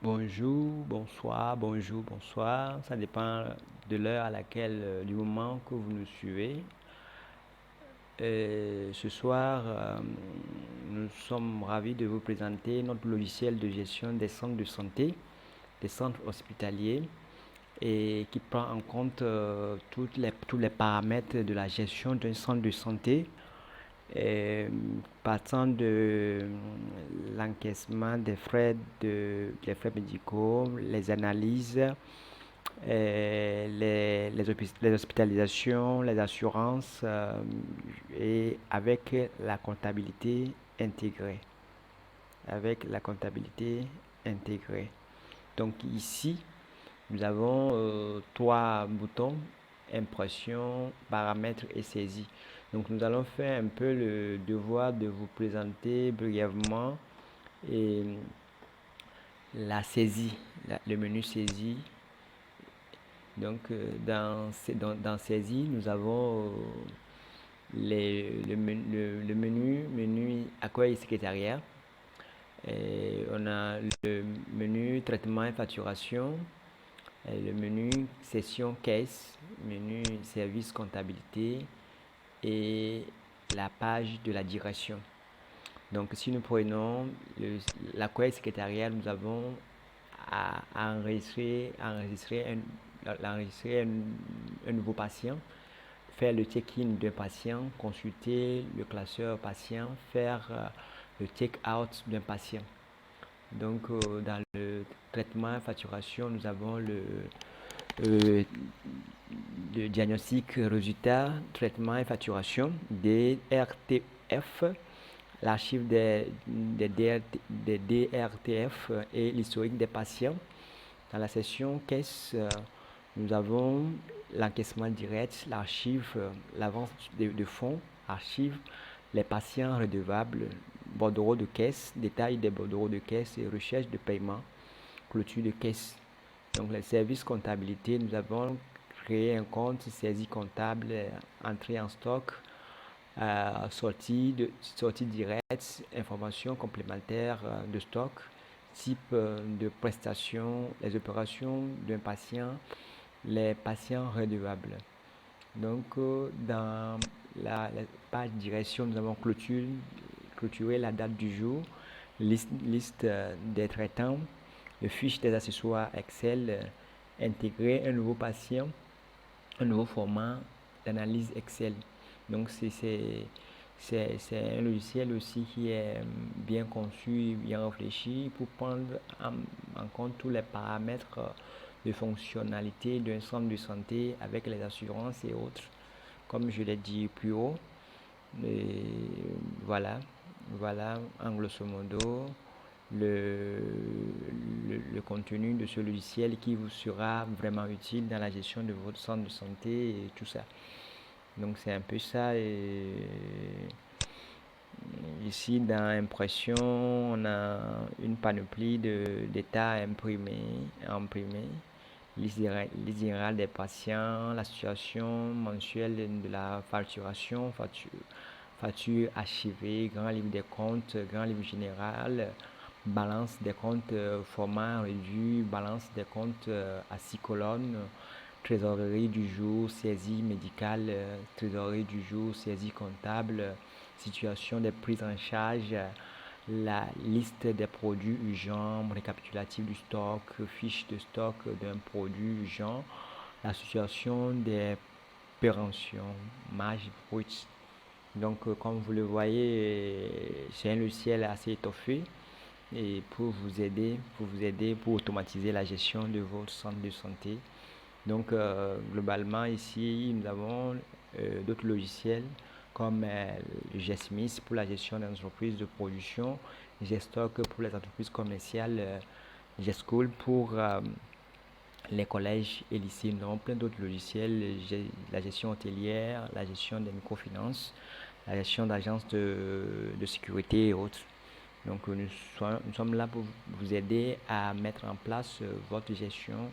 Bonjour, bonsoir, bonjour, bonsoir. Ça dépend de l'heure à laquelle, du moment que vous nous suivez. Ce soir, nous sommes ravis de vous présenter notre logiciel de gestion des centres de santé, des centres hospitaliers, et qui prend en compte tous les paramètres de la gestion d'un centre de santé, et partant de l'encaissement des frais médicaux, les analyses, les hospitalisations, les assurances, et avec la comptabilité intégrée. Avec la comptabilité intégrée. Donc ici, nous avons trois boutons: impression, paramètres et saisie. Donc nous allons faire un peu le devoir de vous présenter brièvement et la saisie, le menu saisie. Donc dans saisie, nous avons le menu accueil et secrétariat. Et on a le menu traitement et facturation, et le menu session caisse, menu service comptabilité et la page de la direction. Donc si nous prenons l'accueil secrétariat, nous avons à enregistrer un nouveau patient, faire le check-in d'un patient, consulter le classeur patient, faire le check-out d'un patient. Donc, dans le traitement et facturation, nous avons euh, le diagnostic résultat, traitement et facturation, DRTF, l'archive des DRTF et l'historique des patients. Dans la section caisse, nous avons l'encaissement direct, l'archive, l'avance de fonds, archive, les patients redevables, bordereau de caisse, détail des bordereaux de caisse et recherche de paiement, clôture de caisse. Donc les services comptabilité, nous avons créé un compte, saisie comptable, entrée en stock, sortie directe, information complémentaire de stock, type de prestation, les opérations d'un patient, les patients redevables. Donc, dans la page direction, nous avons clôturé la date du jour, liste des traitants, le fiche des accessoires Excel, intégrer un nouveau patient, un nouveau format d'analyse Excel. Donc, c'est un logiciel aussi qui est bien conçu, bien réfléchi pour prendre en compte tous les paramètres de fonctionnalité d'un centre de santé avec les assurances et autres, comme je l'ai dit plus haut. Et voilà, voilà en grosso modo le, le contenu de ce logiciel qui vous sera vraiment utile dans la gestion de votre centre de santé et tout ça. Donc c'est un peu ça. Et ici dans impression, on a une panoplie d'états imprimés, liste générale des patients, la situation mensuelle de la facturation, facture archivée, grand livre des comptes, grand livre général, balance des comptes format réduit, balance des comptes à 6 colonnes, trésorerie du jour, saisie médicale, trésorerie du jour, saisie comptable, situation des prises en charge, la liste des produits urgents, récapitulatif du stock, fiche de stock d'un produit urgent, la situation des péremptions, marge brute. Donc, comme vous le voyez, c'est un logiciel assez étoffé et pour automatiser la gestion de votre centre de santé. Donc, globalement, ici, nous avons d'autres logiciels comme GESMIS pour la gestion des entreprises de production, GESTOC pour les entreprises commerciales, GESCHOOL pour les collèges et lycées. Nous avons plein d'autres logiciels, la gestion hôtelière, la gestion des microfinances, la gestion d'agences de sécurité et autres. Donc nous sommes là pour vous aider à mettre en place votre gestion,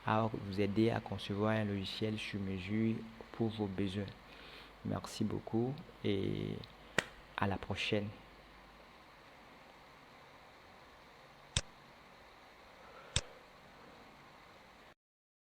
à vous aider à concevoir un logiciel sur mesure pour vos besoins. Merci beaucoup et à la prochaine.